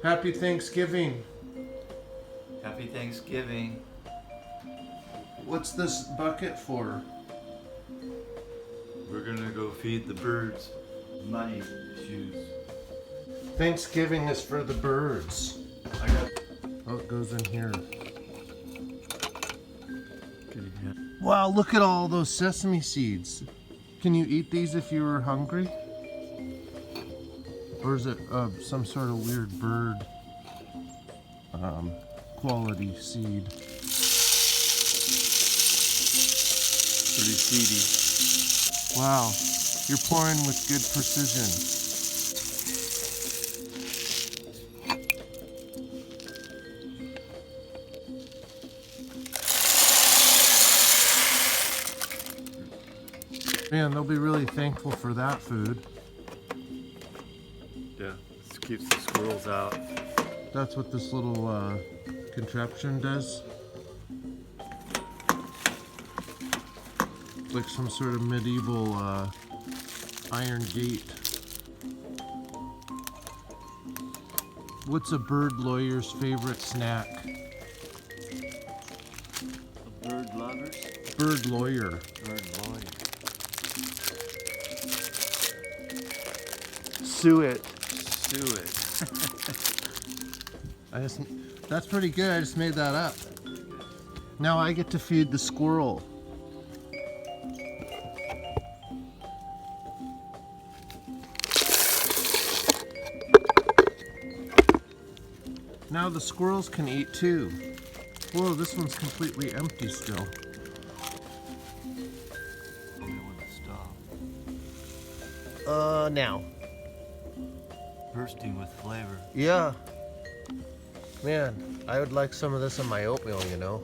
Happy Thanksgiving. Happy Thanksgiving. What's this bucket for? We're gonna go feed the birds. Money shoes. Thanksgiving is for the birds. I got. Oh, it goes in here. Okay, yeah. Wow, look at all those sesame seeds. Can you eat these if you were hungry? Or is it some sort of weird bird quality seed? Pretty seedy. Wow, you're pouring with good precision. Man, they'll be really thankful for that food. Yeah, this keeps the squirrels out. That's what this little contraption does. Like some sort of medieval iron gate. What's a bird lawyer's favorite snack? A bird lovers? Bird lawyer. Bird lawyer. Suet. Suet. That's pretty good. I just made that up. Now I get to feed the squirrel. Now the squirrels can eat too. Whoa, this one's completely empty still. You want to stop. Now. Bursting with flavor. Yeah. Man, I would like some of this in my oatmeal, you know.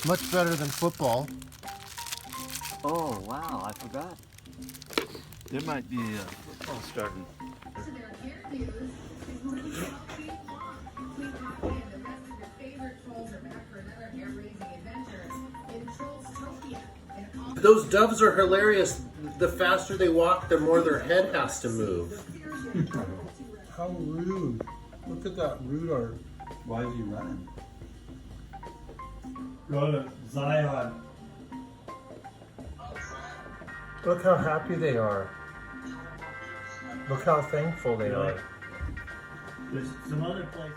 Much better than football. Oh, wow, I forgot. There might be a football starting. Those doves are hilarious. The faster they walk, the more their head has to move. How rude. Look at that rude art. Why is he running? Go to Zion. Look how happy they are. Look how thankful they are. There's some other places.